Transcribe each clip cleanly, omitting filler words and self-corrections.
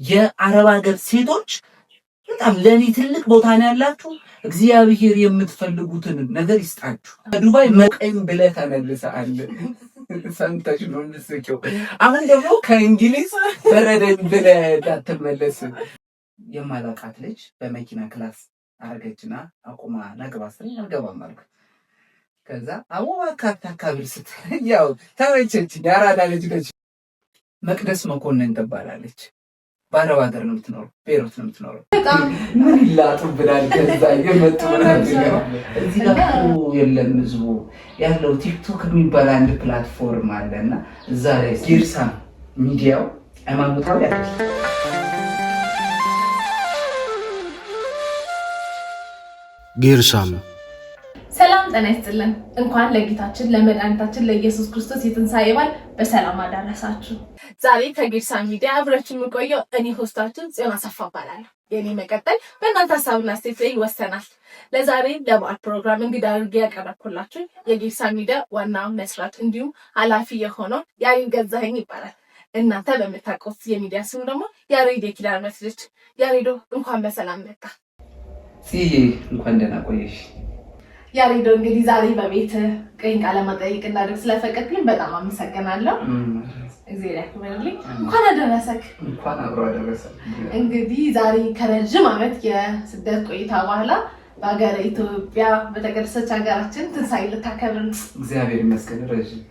የአረብ ሀገር ሴቶች በጣም ለኔ ትልቅ ቦታ ነው ያላችሁ። እግዚአብሔር የምትፈልጉትን ነገር ይስጣችሁ። ዱባይ መቀም ብለህ ተመልሰሃል። ሰምተሽ ነው ልስኪው። አሁን ደግሞ ከእንግሊዝ በረደን ብለህ እንዳትመለስ። የማላውቃት ልጅ በመኪና ክላስ አረገችና አቁማ ናግባ ስለኝ አልገባም አልኩ። ከዛ አወቃት አካባቢ ስትል ያው ተመቸችኝ። ያራዳ ልጅ ነች። መቅደስ መኮንን ትባላለች። በአረብ ሀገር ነው የምትኖረው፣ ቤይሩት ነው የምትኖረው። በጣም ምን ይላጡ ብላል። ከዛ የመጡ ነገር እዚህ ጋር የለም ህዝቡ ያለው ቲክቶክ የሚባል አንድ ፕላትፎርም አለና እዛ ላይ ጊርሳም ሚዲያው ሃይማኖታዊ ያለ ጊርሳም ሰላም ጤና ይስጥልን። እንኳን ለጌታችን ለመድኃኒታችን ለኢየሱስ ክርስቶስ የትንሣኤ በዓል በሰላም አደረሳችሁ። ዛሬ ከጊርሳም ሚዲያ አብራችሁ የምቆየው እኔ ሆስታችሁ ጽዮን አሰፋ እባላለሁ። የኔ መቀጠል በእናንተ ሀሳብና አስተያየት ላይ ይወሰናል። ለዛሬ ለበዓል ፕሮግራም እንግዳ አድርጌ ያቀረብኩላችሁ የጊርሳም ሚዲያ ዋና መስራች እንዲሁም ኃላፊ የሆነው ያሬድ ገዛኸኝ ይባላል። እናንተ በምታውቁት የሚዲያ ስሙ ደግሞ ያሬድ የኪዳነ ምሕረት ልጅ። ያሬዶ እንኳን በሰላም መጣ። እንኳን ደህና ቆየሽ። ያሬዶ እንግዲህ ዛሬ በቤት ቀኝ ቃለ መጠይቅ እንዳደርግ ስለፈቀድክልኝ በጣም አመሰግናለሁ። እግዚአብሔር ያክብርልኝ። እንኳን አደረሰክ። እንኳን አብሮ አደረሰ። እንግዲህ ዛሬ ከረጅም ዓመት የስደት ቆይታ በኋላ በሀገረ ኢትዮጵያ በተቀደሰች ሀገራችን ትንሣኤ ልታከብር ነው። እግዚአብሔር ይመስገን። ረጅም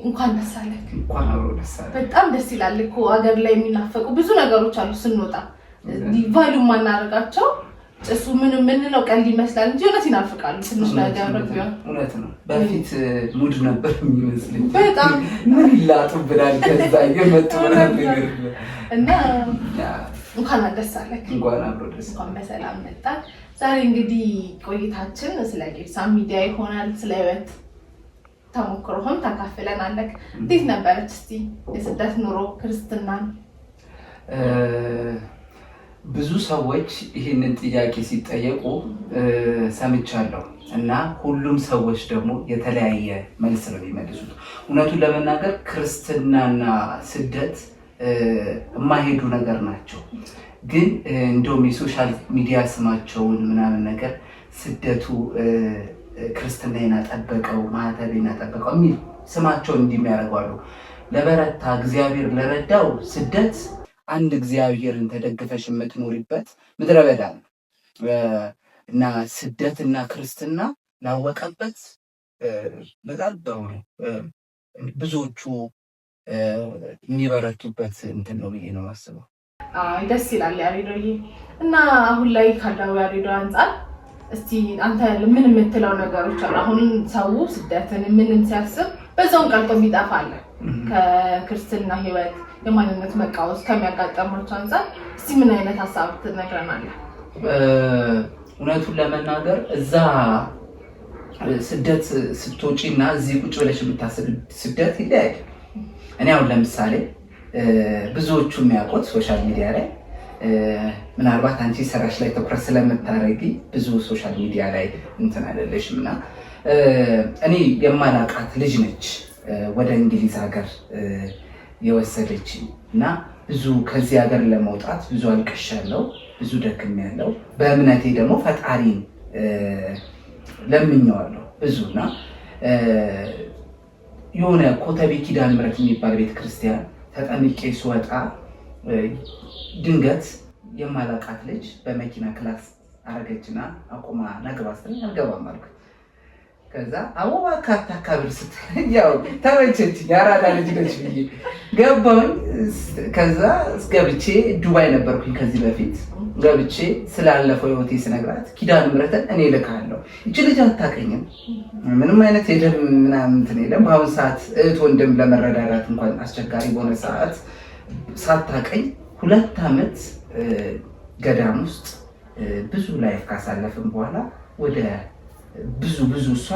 እንኳን ደስ አለክ። እንኳን አብሮ ደስ አለ። በጣም ደስ ይላል እኮ ሀገር ላይ የሚናፈቁ ብዙ ነገሮች አሉ። ስንወጣ ቫሉ ማናረጋቸው እሱ ምን ነው ቀልድ ይመስላል እንጂ እውነት ይናፍቃሉ። ትንሽ ነገር ቢሆን እውነት ነው። በፊት ሙድ ነበር የሚመስልኝ። በጣም ምን ይላጡ ብላል። ከዛ የመጡ ነገር እና እንኳን ደስ አለክ። እንኳን አብሮ ደስ እንኳን በሰላም መጣ። ዛሬ እንግዲህ ቆይታችን ስለ ጊርሳም ሚዲያ ይሆናል። ስለ ህይወት ተሞክሮህም ታካፍለናለህ። እንዴት ነበረች እስቲ የስደት ኑሮ ክርስትናን? ብዙ ሰዎች ይህንን ጥያቄ ሲጠየቁ ሰምቻለሁ እና ሁሉም ሰዎች ደግሞ የተለያየ መልስ ነው የሚመልሱት። እውነቱን ለመናገር ክርስትናና ስደት የማይሄዱ ነገር ናቸው። ግን እንደውም የሶሻል ሚዲያ ስማቸውን ምናምን ነገር ስደቱ ክርስትናን አጠበቀው ማህተቤን አጠበቀው የሚል ስማቸውን እንዲሚያደርጓሉ። ለበረታ እግዚአብሔር ለረዳው ስደት አንድ እግዚአብሔርን ተደግፈሽ የምትኖሪበት ምድረ በዳ ነው እና ስደትና ክርስትና ላወቀበት በጣም ብዙዎቹ የሚበረቱበት እንትን ነው ብዬ ነው የማስበው። ደስ ይላል ያሬዶዬ። እና አሁን ላይ ካለው ያሬዶ አንጻር እስቲ አንተ ምን የምትለው ነገሮች አሉ? አሁን ሰው ስደትን ምንም ሲያስብ በዛውን ቀልጦ የሚጠፋል። ከክርስትና ህይወት የማንነት መቃወስ ከሚያጋጠማቸው አንጻር እስቲ ምን አይነት ሀሳብ ትነግረናለህ? እውነቱን ለመናገር እዛ ስደት ስትወጪና እዚህ ቁጭ ብለሽ የምታስብ ስደት ይለያል። እኔ አሁን ለምሳሌ ብዙዎቹ የሚያውቁት ሶሻል ሚዲያ ላይ ምናልባት አንቺ ስራሽ ላይ ትኩረት ስለምታረጊ ብዙ ሶሻል ሚዲያ ላይ እንትን አይደለሽም እና እኔ የማላውቃት ልጅ ነች ወደ እንግሊዝ ሀገር የወሰደች እና ብዙ ከዚህ ሀገር ለመውጣት ብዙ አልቅሻለሁ፣ ብዙ ደክሜያለሁ። በእምነቴ ደግሞ ፈጣሪን ለምኜዋለሁ ብዙና የሆነ ኮተቤ ኪዳነ ምሕረት የሚባል ቤተክርስቲያን ተጠምቄ ስወጣ ድንገት የማላውቃት ልጅ በመኪና ክላስ አረገችና አቁማ ናግባ ስለኝ አልገባም አልኩ። ከዛ አወቃት አካባቢ ስትል ያው ተመቸችኝ። ያራዳ ልጅ ነች ብዬ ገባሁኝ። ከዛ ገብቼ ዱባይ ነበርኩኝ ከዚህ በፊት ገብቼ ስላለፈው ህይወቴ ስነግራት ኪዳነ ምሕረትን እኔ ልካለሁ፣ ይቺ ልጅ አታውቀኝም፣ ምንም አይነት የደም ምናምን እንትን የለም። በአሁኑ ሰዓት እህት ወንድም ለመረዳዳት እንኳን አስቸጋሪ በሆነ ሰዓት ሳታውቀኝ 2 ዓመት ገዳም ውስጥ ብዙ ላይፍ ካሳለፍን በኋላ ወደ ብዙ እሷ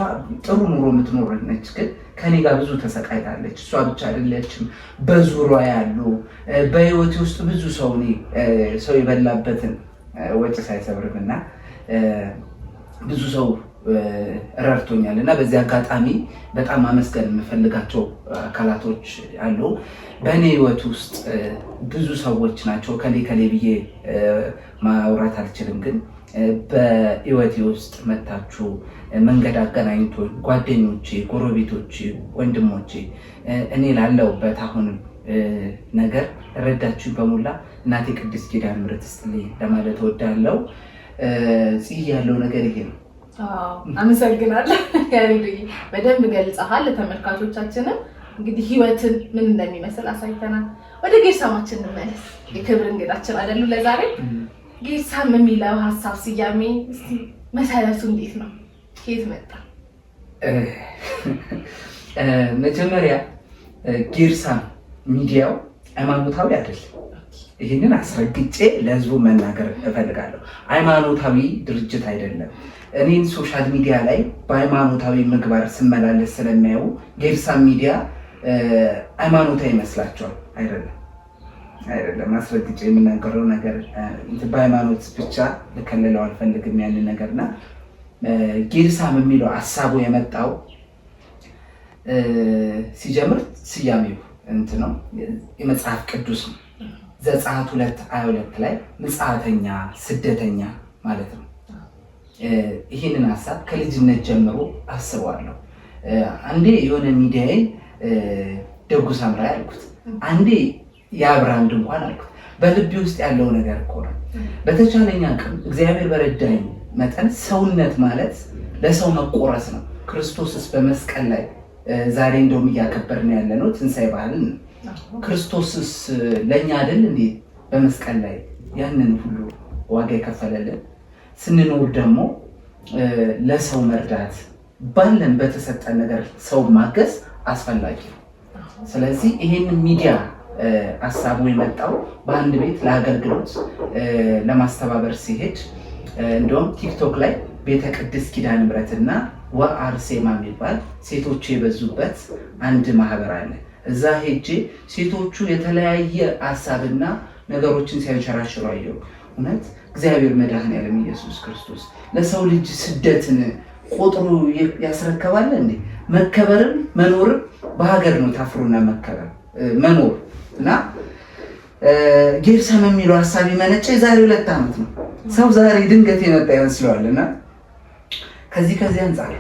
ጥሩ ኑሮ የምትኖር ነች፣ ግን ከኔ ጋር ብዙ ተሰቃይታለች። እሷ ብቻ አይደለችም፣ በዙሪያ ያሉ በህይወቴ ውስጥ ብዙ ሰው የበላበትን ወጭ ሳይሰብርምና ብዙ ሰው ረድቶኛል እና በዚህ አጋጣሚ በጣም አመስገን የምፈልጋቸው አካላቶች አሉ። በእኔ ህይወት ውስጥ ብዙ ሰዎች ናቸው። ከሌ ብዬ ማውራት አልችልም፣ ግን በህይወቴ ውስጥ መታችሁ መንገድ አገናኝቶኝ ጓደኞቼ፣ ጎረቤቶቼ፣ ወንድሞቼ እኔ ላለሁበት አሁንም ነገር ረዳችሁ በሙላ እናቴ ቅድስት ኪዳነ ምሕረት ስትልኝ ለማለት እወዳለሁ። ያለው ነገር ይሄ ነው። አመሰግናለሁ። ያሬድ በደንብ ገልጸሃል። ለተመልካቾቻችንም እንግዲህ ህይወትን ምን እንደሚመስል አሳይተናል። ወደ ጌርሳማችን እንመለስ። የክብር እንግዳችን አይደሉ ለዛሬ። ጌርሳም የሚለው ሀሳብ ስያሜ እስቲ መሰረቱ እንዴት ነው? ከየት መጣ? መጀመሪያ ጌርሳም ሚዲያው ሃይማኖታዊ አይደለም። ይህንን አስረግጬ ለህዝቡ መናገር እፈልጋለሁ። ሃይማኖታዊ ድርጅት አይደለም። እኔን ሶሻል ሚዲያ ላይ በሃይማኖታዊ ምግባር ስመላለስ ስለሚያዩ ጌርሳም ሚዲያ ሃይማኖታዊ ይመስላቸዋል። አይደለም። አስረግጬ የምናገረው ነገር በሃይማኖት ብቻ ልከልለው አልፈልግም ያንን ነገርና ጌርሳም የሚለው ሀሳቡ የመጣው ሲጀምር ስያሜው ነው የመጽሐፍ ቅዱስ ነው። ዘጸአት 2:22 ላይ ምጽአተኛ ስደተኛ ማለት ነው። ይህንን ሀሳብ ከልጅነት ጀምሮ አስበዋለሁ። አንዴ የሆነ ሚዲያዬ ደጉ ሳምራዊ አልኩት፣ አንዴ የአብርሃም ድንኳን አልኩት። በልቤ ውስጥ ያለው ነገር እኮ ነው። በተቻለኝ አቅም እግዚአብሔር በረዳኝ መጠን ሰውነት ማለት ለሰው መቆረስ ነው። ክርስቶስስ በመስቀል ላይ ዛሬ እንደውም እያከበርን ያለ ነው ትንሣኤ በዓልን ነው። ክርስቶስስ ለእኛ አይደል እንዴ በመስቀል ላይ ያንን ሁሉ ዋጋ የከፈለልን? ስንኖር ደግሞ ለሰው መርዳት ባለን በተሰጠን ነገር ሰው ማገዝ አስፈላጊ ነው። ስለዚህ ይሄንን ሚዲያ ሀሳቡ የመጣው በአንድ ቤት ለአገልግሎት ለማስተባበር ሲሄድ እንደውም ቲክቶክ ላይ ቤተ ቅድስት ኪዳነ ምሕረትና ወአርሴማ የሚባል ሴቶች የበዙበት አንድ ማህበር አለ። እዛ ሄጄ ሴቶቹ የተለያየ ሀሳብና ነገሮችን ሲያንሸራሽሩ አየሁ። እውነት እግዚአብሔር መድኃኔዓለም ኢየሱስ ክርስቶስ ለሰው ልጅ ስደትን ቆጥሮ ያስረከባል እንዴ? መከበርም መኖርም በሀገር ነው። ታፍሮና መከበር መኖር እና ጌርሳም የሚለው ሀሳብ የመነጨ የዛሬ 2 ዓመት ነው። ሰው ዛሬ ድንገት የመጣ ይመስለዋል እና ከዚህ አንጻር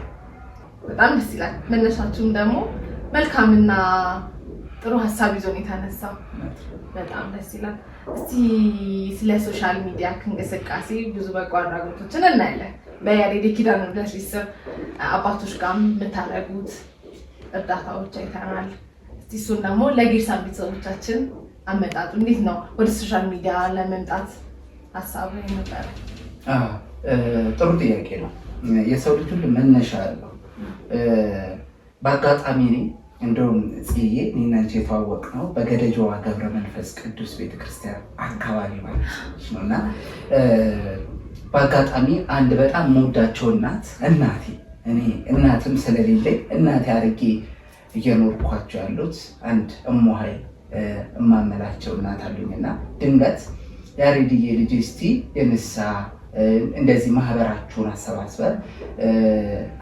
በጣም ደስ ይላል። መነሻችሁም ደግሞ መልካምና ጥሩ ሀሳብ ይዞ ነው የተነሳው። በጣም ደስ ይላል። እስቲ ስለ ሶሻል ሚዲያ እንቅስቃሴ ብዙ በጎ አድራጎቶችን እናያለን። በያሬድ ኪዳነ ምሕረት ስር አባቶች ጋር የምታደርጉት እርዳታዎች አይተናል። እስቲ እሱን ደግሞ ለጌርሳም ቤተሰቦቻችን አመጣጡ እንዴት ነው? ወደ ሶሻል ሚዲያ ለመምጣት ሀሳብ ነበር? ጥሩ ጥያቄ ነው። የሰው ልጅ ሁሉ መነሻ አለው። በአጋጣሚ እንደውም ጽዬ እኔና አንቺ የተዋወቅነው በገደጆዋ ገብረ መንፈስ ቅዱስ ቤተክርስቲያን አካባቢ ማለት ነው እና በአጋጣሚ አንድ በጣም የምወዳቸው እናቴ እኔ እናትም ስለሌለኝ እናቴ አድርጌ እየኖርኳቸው ያሉት አንድ እሞሃይ እማመላቸው እናት አሉኝና ድንገት ያሬድዬ ልጅ እስቲ የንሳ እንደዚህ ማህበራችሁን አሰባስበን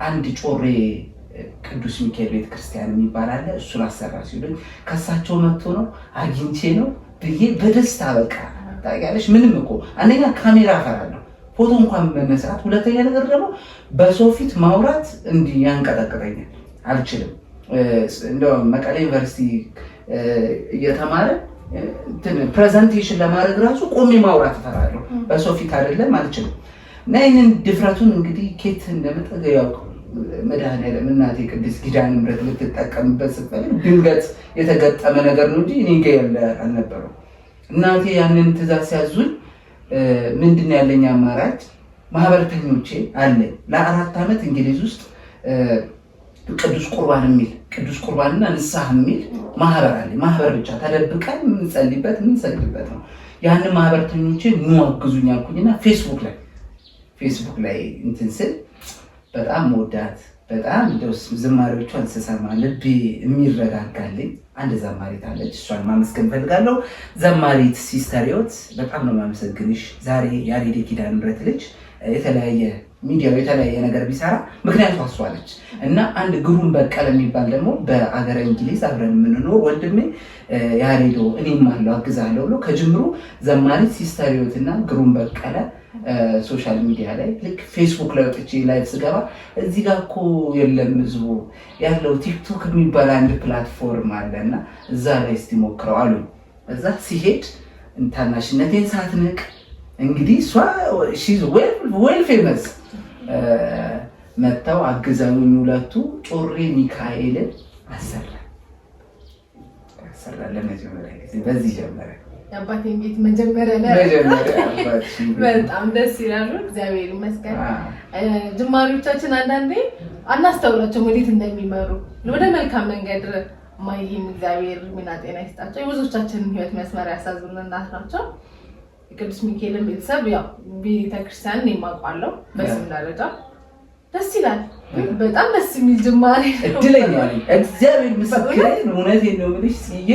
አንድ ጮሬ ቅዱስ ሚካኤል ቤተክርስቲያን የሚባል አለ እሱን አሰራ ሲሉኝ ከሳቸው መጥቶ ነው አግኝቼ ነው ብዬ በደስታ በቃ ታውቂያለሽ። ምንም እኮ አንደኛ ካሜራ እፈራለሁ ፎቶ እንኳን መነሳት፣ ሁለተኛ ነገር ደግሞ በሰው ፊት ማውራት እንዲህ ያንቀጠቅጠኛል፣ አልችልም። እንደውም መቀሌ ዩኒቨርሲቲ እየተማረ ፕሬዘንቴሽን ለማድረግ ራሱ ቆሜ ማውራት እፈራለሁ፣ በሰው ፊት አይደለም አልችልም። እና ይህንን ድፍረቱን እንግዲህ ኬት እንደመጠገ ያውቅ መድኃኔዓለም እናቴ ቅድስት ኪዳነ ምሕረት ልትጠቀምበት ስትፈልግ ድንገት የተገጠመ ነገር ነው እንጂ እኔ ጋ ያለ አልነበረም። እናቴ ያንን ትእዛዝ ሲያዙኝ ምንድን ያለኝ አማራጭ ማህበርተኞቼ አለኝ። ለ4 ዓመት እንግሊዝ ውስጥ ቅዱስ ቁርባንና ንስሐ የሚል ማህበር አለ። ማህበር ብቻ ተደብቀን የምንጸልይበት የምንሰግድበት ነው። ያንን ማህበርተኞቼ ኑ አግዙኝ አልኩኝና ፌስቡክ ላይ እንትን ስል በጣም መወዳት በጣም ደስ ዝማሬዎቿን ስሰማ ልቤ የሚረጋጋልኝ አንድ ዘማሪት አለች። እሷን ማመስገን ፈልጋለሁ። ዘማሪት ሲስተር ህይወት በጣም ነው ማመሰግንሽ። ዛሬ ያሬድ ኪዳነ ምሕረት ልጅ የተለያየ ሚዲያው የተለያየ ነገር ቢሰራ ምክንያቱ አስዋለች እና አንድ ግሩም በቀለ የሚባል ደግሞ በአገረ እንግሊዝ አብረን የምንኖር ወንድሜ ያሬዶ እኔም አለው አግዛለሁ ብሎ ከጅምሩ ዘማሪት ሲስተር ህይወትና ግሩም በቀለ ሶሻል ሚዲያ ላይ ልክ ፌስቡክ ላይ ወጥቼ ላይቭ ስገባ እዚህ ጋር እኮ የለም ህዝቡ ያለው ቲክቶክ የሚባል አንድ ፕላትፎርም አለና እዛ ላይ እስቲ ሞክረው አሉ። እዛ ሲሄድ ታናሽነቴን ሳትንቅ እንግዲህ እሷ ሺዝ ዌል ፌመስ መጥተው አግዘውኝ ሁለቱ ጮሬ ሚካኤልን አሰራ ለመጀመሪያ ጊዜ በዚህ ጀመረ። የአባቴን ቤት መጀመሪያ በጣም ደስ ይላሉ። እግዚአብሔር ይመስገን። ጅማሬዎቻችን አንዳንዴ አናስተውላቸው ወዴት እንደሚመሩ ወደ መልካም መንገድ ማይም እግዚአብሔር ሚና ጤና ይስጣቸው። የብዙዎቻችንን ህይወት መስመር ያሳዙን እናት ናቸው። የቅዱስ ሚካኤልን ቤተሰብ ያው ቤተክርስቲያን የማውቃለሁ በስም ደረጃ ደስ ይላል። በጣም ደስ የሚል ጅማሬ ነው። እድለኛ ነኝ። እግዚአብሔር ምስክሬ ነው። እውነቴን ነው የምልሽ ጽዬ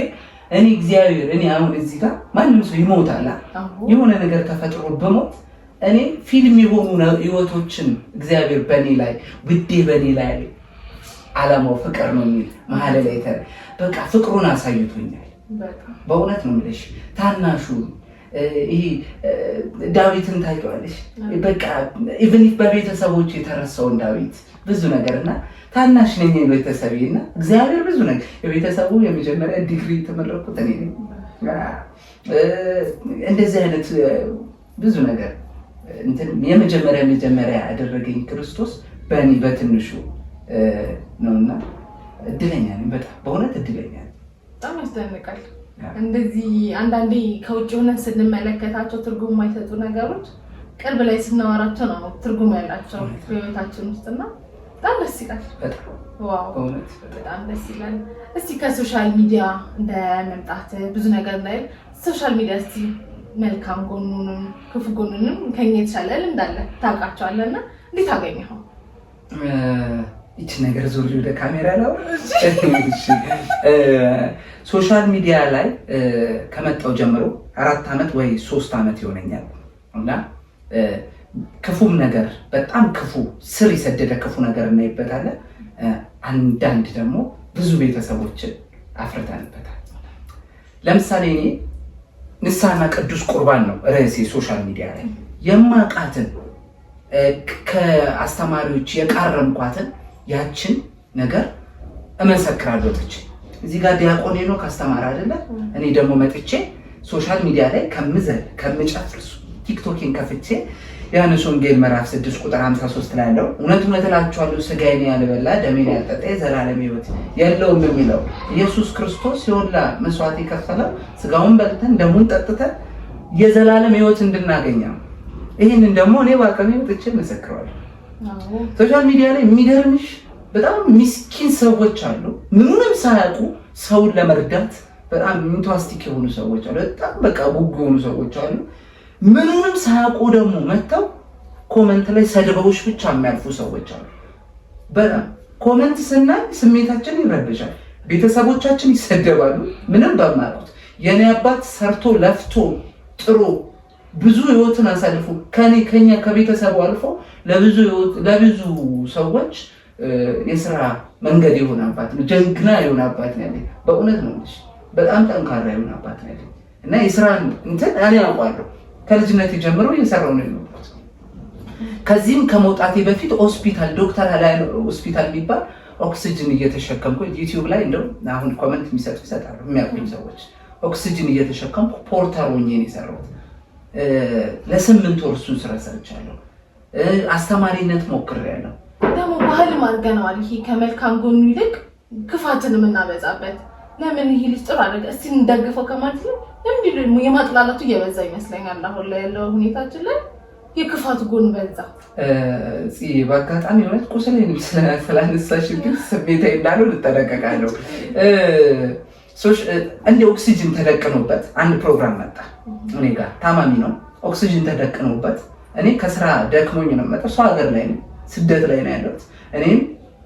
እኔ እግዚአብሔር እኔ አሁን እዚህ ጋር ማንም ሰው ይሞታል የሆነ ነገር ተፈጥሮ በሞት እኔ ፊልም የሆኑ ህይወቶችን እግዚአብሔር በኔ ላይ ውዴ በኔ ላይ ዓላማው ፍቅር ነው የሚል መሀል ላይ በቃ ፍቅሩን አሳይቶኛል። በእውነት ነው የምልሽ ታናሹ ይሄ ዳዊትን ታውቂዋለሽ? በቃ ኢቭን ኢፍ በቤተሰቦች የተረሳውን ዳዊት ብዙ ነገርና ታናሽ ነኝ ቤተሰቤና እግዚአብሔር ብዙ ነገር የቤተሰቡ የመጀመሪያ ዲግሪ ተመረቁት እኔ ነኝ። እንደዚህ አይነት ብዙ ነገር እንትን የመጀመሪያ ያደረገኝ ክርስቶስ በእኔ በትንሹ ነውና እድለኛ ነኝ። በጣም በእውነት እድለኛ ነኝ። በጣም ያስደንቃል። እንደዚህ አንዳንዴ ከውጭ ሆነን ስንመለከታቸው ትርጉም የማይሰጡ ነገሮች ቅርብ ላይ ስናወራቸው ነው ትርጉም ያላቸው በህይወታችን ውስጥና በጣም ደስ ይላል። ዋው በጣም ደስ ይላል። እስቲ ከሶሻል ሚዲያ እንደመምጣት ብዙ ነገር ላይ ሶሻል ሚዲያ እስቲ መልካም ጎኑንም ክፉ ጎኑንም ከኛ የተሻለ እንዳለ ታውቃቸዋለና እንዴት አገኘኸው? እቺ ነገር ዞር ወደ ካሜራ ነው። ሶሻል ሚዲያ ላይ ከመጣው ጀምሮ 4 አመት ወይ 3 አመት ይሆነኛል እና ክፉም ነገር በጣም ክፉ ስር የሰደደ ክፉ ነገር እናይበታለን። አንዳንድ ደግሞ ብዙ ቤተሰቦችን አፍርተንበታል። ለምሳሌ እኔ ንስሐና ቅዱስ ቁርባን ነው ርዕሴ ሶሻል ሚዲያ ላይ የማውቃትን ከአስተማሪዎች የቃረምኳትን ያችን ነገር እመሰክራለሁ። እዚህ ጋር ዲያቆን ነው ካስተማረ አይደለ? እኔ ደግሞ መጥቼ ሶሻል ሚዲያ ላይ ከምጨፍርሱ ቲክቶክን ከፍቼ ዮሐንስ ወንጌል ምዕራፍ 6 ቁጥር 53 ላይ ያለው እውነት እላችኋለሁ ሥጋዬን ያልበላ ደሜን ያልጠጣ የዘላለም ሕይወት የለውም የሚለው ኢየሱስ ክርስቶስ የሁላ መስዋዕት የከፈለው ሥጋውን በልተን ደሙን ጠጥተን የዘላለም ሕይወት እንድናገኝ ነው። ይህንን ደግሞ እኔ ባቀሜ መጥቼ መሰክረዋለሁ። ሶሻል ሚዲያ ላይ የሚገርምሽ በጣም ምስኪን ሰዎች አሉ። ምንም ሳያውቁ ሰውን ለመርዳት በጣም ኢንትዋስቲክ የሆኑ ሰዎች አሉ። በጣም በቃ ጉጉ የሆኑ ሰዎች አሉ። ምንም ሳያውቁ ደግሞ መጥተው ኮመንት ላይ ሰድበውሽ ብቻ የሚያልፉ ሰዎች አሉ። በጣም ኮመንት ስናይ ስሜታችን ይረብሻል። ቤተሰቦቻችን ይሰደባሉ ምንም በማያውቁት። የኔ አባት ሰርቶ ለፍቶ ጥሮ ብዙ ህይወትን አሳልፎ ከኛ ከቤተሰቡ አልፎ ለብዙ ሰዎች የስራ መንገድ የሆነ አባት ነው። ጀግና የሆነ አባት ነው ያለኝ። በእውነት ነው እንጂ በጣም ጠንካራ የሆነ አባት ነው ያለኝ እና የስራን እንትን እኔ አውቃለሁ። ከልጅነቴ ጀምሮ እየሰራሁ ነው የኖርኩት። ከዚህም ከመውጣቴ በፊት ሆስፒታል ዶክተር ላይ ሆስፒታል የሚባል ኦክሲጅን እየተሸከምኩ ዩቲዩብ ላይ እንደው አሁን ኮሜንት ይሰጣሉ የሚያውቁኝ ሰዎች ኦክሲጅን እየተሸከምኩ ፖርተር ሆኜ ነው የሰራሁት። ለ8 ወር እሱን ስራ ሰርቻለሁ። አስተማሪነት ሞክሬያለሁ። ደግሞ ባህልም አድርገነዋል። ይሄ ከመልካም ጎኑ ይልቅ ክፋትን የምናበዛበት ለምን ይሄ ልጅ ጥሩ አደረገ እስቲ እንደግፈው ከማለት ነው። ለምንድን ነው የማጥላላቱ እየበዛ ይመስለኛል። አሁን ላይ ያለው ሁኔታችን ላይ የክፋት ጎን በዛ። በአጋጣሚ እውነት ቁስሌን ስላነሳሽ ግን ስሜታዊ እንዳልሆን እጠነቀቃለሁ። እንደ ኦክሲጅን ተደቅኖበት አንድ ፕሮግራም መጣ። እኔ ጋር ታማሚ ነው ኦክሲጅን ተደቅኖበት እኔ ከስራ ደክሞኝ ነው መጣ። ሰው ሀገር ላይ ነው ስደት ላይ ነው ያለሁት። እኔም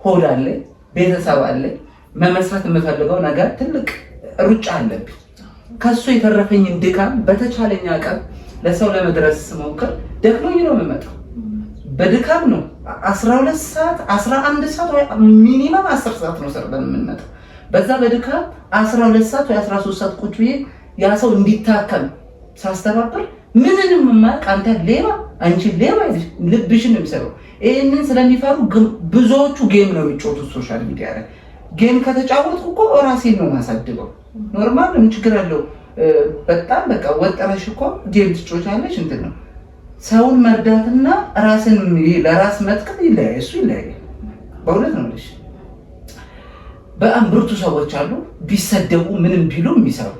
ሆድ አለኝ ቤተሰብ አለኝ መመስረት የምፈልገው ነገር ትልቅ ሩጫ አለብኝ። ከሱ የተረፈኝን ድካም በተቻለኝ አቅም ለሰው ለመድረስ ስሞክር ደክሞኝ ነው የምመጣው። በድካም ነው 12 ሰዓት 11 ሰዓት ወይ ሚኒመም 10 ሰዓት ነው ሰርተን የምንመጣው። በዛ በድካም 12 ሰዓት ወይ 13 ሰዓት ቁጭ ብዬ ያ ሰው እንዲታከም ሳስተባበር ምንንም ማቅ አንተ ሌባ አንቺ ሌባ ልብሽን ነው የሚሰራው። ይሄንን ስለሚፈሩ ብዙዎቹ ጌም ነው የሚጫወቱት ሶሻል ሚዲያ ላይ። ጌም ከተጫወቱ እኮ ራሴን ነው ማሳድገው። ኖርማል ምን ችግር አለው? በጣም በቃ ወጠረሽ እኮ ጌም ትጫወቻለሽ እንትን ነው። ሰውን መርዳትና ራስን ለራስ መጥቀም ይለያይ፣ እሱ ይለያይ። በእውነት ነው ልሽ በጣም ብርቱ ሰዎች አሉ ቢሰደቡ ምንም ቢሉ የሚሰሩ።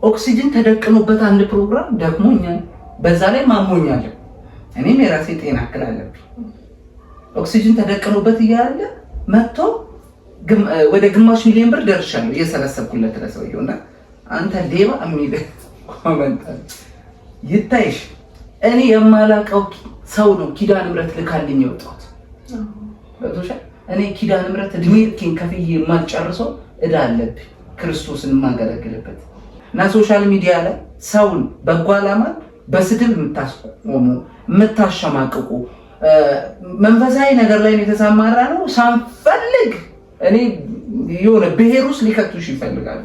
ኦክሲጅን ተደቅኖበት አንድ ፕሮግራም ደክሞኛል፣ በዛ ላይ ማሞኛል። እኔም የራሴ ጤና እክል አለብኝ። ኦክሲጅን ተደቅኖበት እያለ መጥቶ ወደ ግማሽ ሚሊዮን ብር ደርሻለሁ እየሰበሰብኩለት ለሰውየውና አንተ ሌባ የሚል ኮመንት ይታይሽ። እኔ የማላውቀው ሰው ነው ኪዳነ ምህረት ልካልኝ የወጣሁት። እኔ ኪዳነ ምህረት እድሜ ልኬን ከፍዬ የማልጨርሰው እዳ አለብኝ ክርስቶስን የማገለግልበት እና ሶሻል ሚዲያ ላይ ሰውን በጎ ዓላማ በስድብ የምታስቆሙ የምታሸማቅቁ መንፈሳዊ ነገር ላይ የተሰማራ ነው ሳንፈልግ እኔ የሆነ ብሔር ውስጥ ሊከቱሽ ይፈልጋሉ።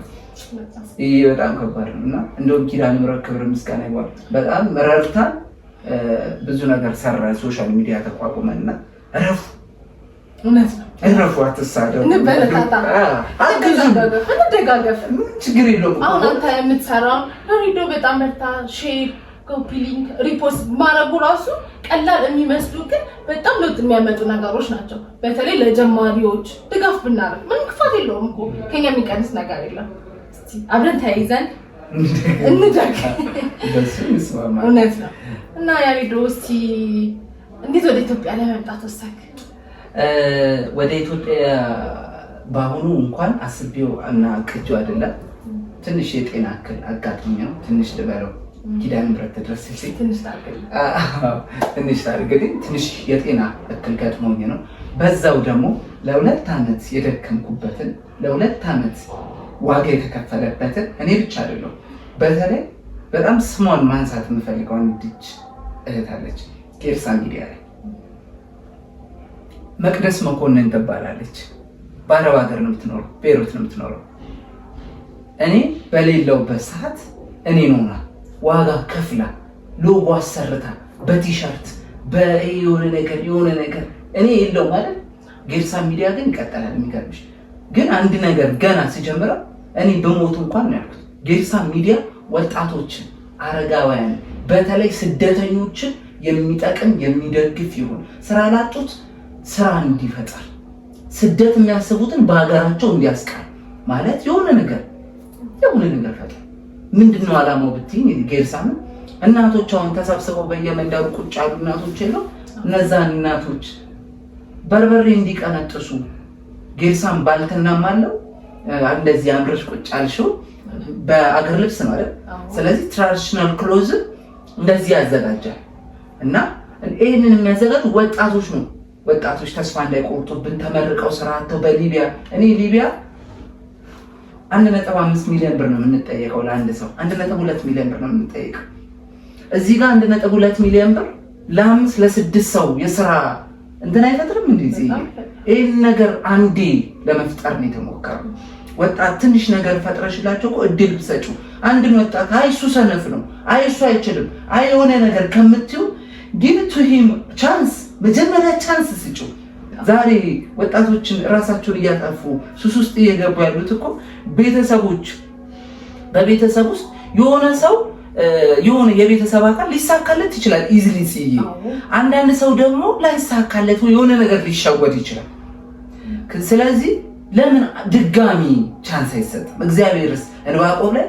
ይሄ በጣም ከባድ ነው እና እንደውም ኪዳነ ምህረት ክብር ምስጋና ይባል በጣም ረድታን ብዙ ነገር ሰራ። ሶሻል ሚዲያ ተቋቁመና ረፉ እውነት ነው ረፉ አትሳደቡ እንበረታታ እንደጋገፍ ችግር የለውም። አሁን አንተ የምትሰራው ቪዲዮ በጣም በርታ ሼር ኮፒ ሊንክ ሪፖስት ማድረጉ ራሱ ቀላል የሚመስሉ ግን በጣም ለውጥ የሚያመጡ ነገሮች ናቸው። በተለይ ለጀማሪዎች ድጋፍ ብናደርግ ምንም ክፋት የለውም እኮ ከኛ የሚቀንስ ነገር የለም። እስቲ አብረን ተያይዘን እንደግ እውነት ነው እና ያሪዶ እስቲ እንዴት ወደ ኢትዮጵያ ለመምጣት ወሰንክ? ወደ ኢትዮጵያ በአሁኑ እንኳን አስቤው እና አቅጄው አይደለም። ትንሽ የጤና እክል አጋጥሞኝ ነው። ትንሽ ልበለው ኪዳነ ምህረት ተደረሰልኝ ትንሽ ታርገኝ ትንሽ የጤና እክል ገጥሞኝ ነው። በዛው ደግሞ ለ2 ዓመት የደከምኩበትን ለ2 ዓመት ዋጋ የተከፈለበትን እኔ ብቻ አይደለም በተለይ በጣም ስሟን ማንሳት የምፈልገው አንድ ልጅ እህት አለች ጌርሳ ሚዲያ ላይ መቅደስ መኮንን ትባላለች። በአረብ ሀገር ነው የምትኖረው፣ ቤይሩት ነው የምትኖረው። እኔ በሌለውበት ሰዓት እኔ ነውና ዋጋ ከፍላ ሎጎ አሰርታ በቲሸርት በየሆነ ነገር እኔ የለው ማለት ጌርሳ ሚዲያ ግን ይቀጥላል። የሚገርምሽ ግን አንድ ነገር ገና ሲጀምረው እኔ በሞት እንኳን ነው ያልኩት ጌርሳ ሚዲያ ወጣቶችን፣ አረጋውያን በተለይ ስደተኞችን የሚጠቅም የሚደግፍ ይሁን፣ ስራ ላጡት ስራ እንዲፈጠር፣ ስደት የሚያስቡትን በሀገራቸው እንዲያስቀር ማለት የሆነ ነገር ፈጠር። ምንድነው አላማው ብትይኝ ጌርሳም እናቶች አሁን ተሰብስበው በየመንደሩ ቁጭ ያሉ እናቶች የለው እነዛን እናቶች በርበሬ እንዲቀነጥሱ ጌርሳም ባልተናም አለው እንደዚህ አምረሽ ቁጭ አልሽው በአገር ልብስ ነው አይደል? ስለዚህ ትራዲሽናል ክሎዝ እንደዚህ ያዘጋጃል እና ይሄንን የሚያዘጋጁ ወጣቶች ነው። ወጣቶች ተስፋ እንዳይቆርጡብን ተመርቀው ስራ አጥተው በሊቢያ እኔ ሊቢያ 1.5 ሚሊዮን ብር ነው የምንጠየቀው ለአንድ ሰው 1.2 ሚሊዮን ብር ነው የምንጠየቀው። እዚህ ጋር 1.2 ሚሊዮን ብር ለ5 ለ6 ሰው የስራ እንትን አይፈጥርም። እንደዚህ ይሄን ነገር አንዴ ለመፍጠር ነው የተሞከረው። ወጣት ትንሽ ነገር ፈጥረሽላቸው እኮ እድል ብሰጪው አንድን ወጣት አይ እሱ ሰነፍ ነው፣ አይ እሱ አይችልም፣ አይ የሆነ ነገር ከምትዩ give to him chance መጀመሪያ ቻንስ ስጪው። ዛሬ ወጣቶችን ራሳቸውን እያጠፉ ሱስ ውስጥ እየገቡ ያሉት እኮ ቤተሰቦች በቤተሰብ ውስጥ የሆነ ሰው የሆነ የቤተሰብ አካል ሊሳካለት ይችላል ኢዚሊ ሲይ አንዳንድ ሰው ደግሞ ላይሳካለት የሆነ ነገር ሊሻወድ ይችላል። ስለዚህ ለምን ድጋሚ ቻንስ አይሰጥም? እግዚአብሔርስ ዕንባቆም ላይ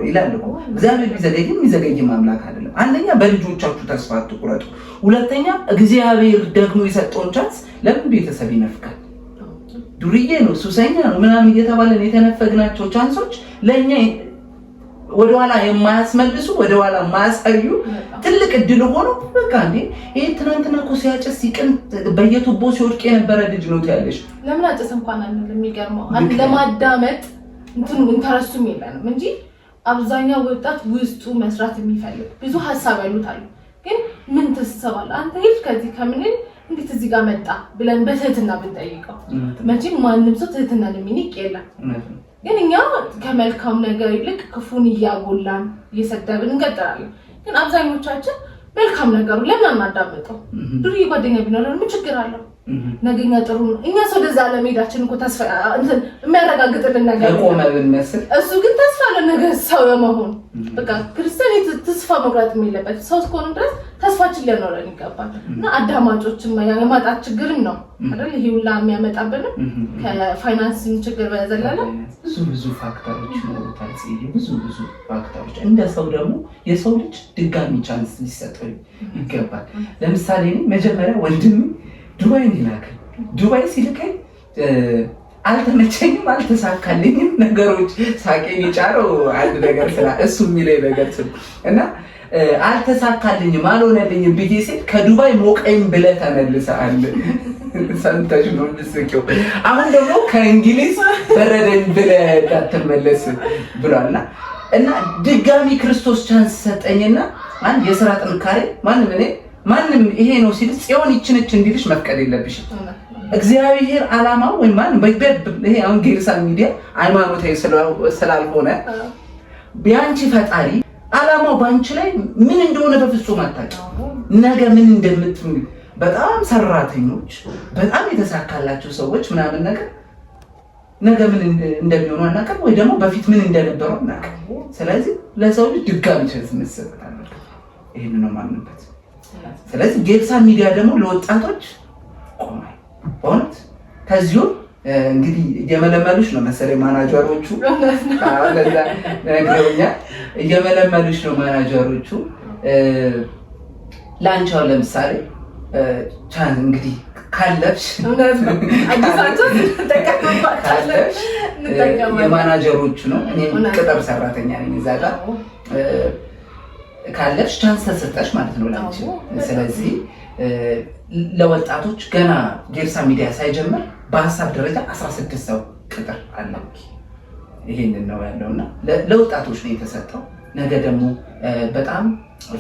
ይላል እኮ እግዚአብሔር ቢዘገይም የሚዘገይም አምላክ አይደለም። አንደኛ በልጆቻችሁ ተስፋ አትቁረጡ። ሁለተኛ እግዚአብሔር ደግሞ የሰጠውን ቻንስ ለምን ቤተሰብ ይነፍቃል? ዱርዬ ነው ሱሰኛ ነው ምናምን እየተባለን የተነፈግናቸው ቻንሶች ለኛ ወደኋላ የማያስመልሱ ወደኋላ የማያሳዩ ትልቅ እድል ሆኖ በቃ እንዴ ይሄ ትናንትና እኮ ሲያጨስ ሲቅን በየቱቦ ሲወድቅ የነበረ ልጅ ነው ያለሽ። ለምን አጨስ እንኳን አንል የሚገርመው አንድ ለማዳመጥ እንትኑ ኢንተረስቱም የለንም እንጂ አብዛኛው ወጣት ውስጡ መስራት የሚፈልግ ብዙ ሀሳብ ያሉት አሉ። ግን ምን ተሰባለ አንተ ሄድ ከዚህ ከምን እንዴት እዚህ ጋር መጣ ብለን በትህትና ብንጠይቀው መቼም ማንም ሰው ትህትናን የሚንቅ የለም። ግን እኛ ከመልካም ነገር ይልቅ ክፉን እያጎላን እየሰደብን እንቀጥላለን። ግን አብዛኞቻችን መልካም ነገሩ ለምን አናዳምጠው? ዱርዬ ጓደኛ ቢኖረን ምን ችግር አለው? ነገኛ ጥሩ ነው። እኛ ሰው ደዛ ለመሄዳችን እኮ ተስፋ እንትን የሚያረጋግጥልን ነገር እሱ ግን ተስፋ ለነገ ሰው የመሆን በቃ ክርስቲያን ተስፋ መቁረጥ የሌለበት ሰው እስከሆነ ድረስ ተስፋችን ሊኖረን ይገባል። እና አዳማጮችን የማጣት ችግርም ነው አይደል? ይሄ ሁላ የሚያመጣብን ከፋይናንስ ችግር በዘለለ ብዙ ፋክተሮች ይኖሩታል። ብዙ ፋክተሮች እንደ ሰው ደግሞ የሰው ልጅ ድጋሚ ቻንስ ሊሰጠው ይገባል። ለምሳሌ መጀመሪያ ወንድም ዱባይ እንዲላከኝ ዱባይ ሲልከኝ አልተመቸኝም፣ አልተሳካልኝም። ነገሮች ሳቄን የጫረው አንድ ነገር ስላ እሱ የሚለኝ ነገር እና አልተሳካልኝም፣ አልሆነልኝም ብዬ ሲል ከዱባይ ሞቀኝ ብለህ ተመልሰሃል። ሰምተሽ ነው የምትስቂው። አሁን ደግሞ ከእንግሊዝ በረደኝ ብለህ እንዳትመለስ ብሏልና እና ድጋሚ ክርስቶስ ቻንስ ሰጠኝና አንድ የሥራ ጥንካሬ ማንም ይሄ ነው ሲል ጽዮን ይችነች እንዲልሽ መፍቀድ የለብሽም። እግዚአብሔር ዓላማው ወይ ይሄ አሁን ጌርሳን ሚዲያ ሃይማኖታዊ ስላልሆነ ቢያንቺ ፈጣሪ ዓላማው ባንቺ ላይ ምን እንደሆነ በፍጹም አታውቂም። ነገ ምን እንደምትም በጣም ሰራተኞች በጣም የተሳካላቸው ሰዎች ምናምን ነገ ምን እንደሚሆኑ አናውቅም፣ ወይ ደግሞ በፊት ምን እንደነበረው አናውቅም። ስለዚህ ለሰው ልጅ ድጋሚ ቻንስ መስጠት አለበት። ይሄን ነው ማንነት። ስለዚህ ጌርሳን ሚዲያ ደግሞ ለወጣቶች ቆማል። በእውነት ከዚሁ እንግዲህ እየመለመሉሽ ነው መሰለኝ ማናጀሮቹ። ለዛ ነገሩኛ እየመለመሉሽ ነው ማናጀሮቹ። ላንቻው ለምሳሌ ቻን እንግዲህ ካለሽ የማናጀሮቹ ነው። እኔም ቅጥር ሰራተኛ ነኝ እዛ ጋር ካለሽ ቻንስ ተሰጠሽ ማለት ነው ላንቺ። ስለዚህ ለወጣቶች ገና ጌርሳን ሚዲያ ሳይጀምር በሀሳብ ደረጃ 16 ሰው ቅጥር አለ። ይሄንን ነው ያለውና ለወጣቶች ነው የተሰጠው። ነገ ደግሞ በጣም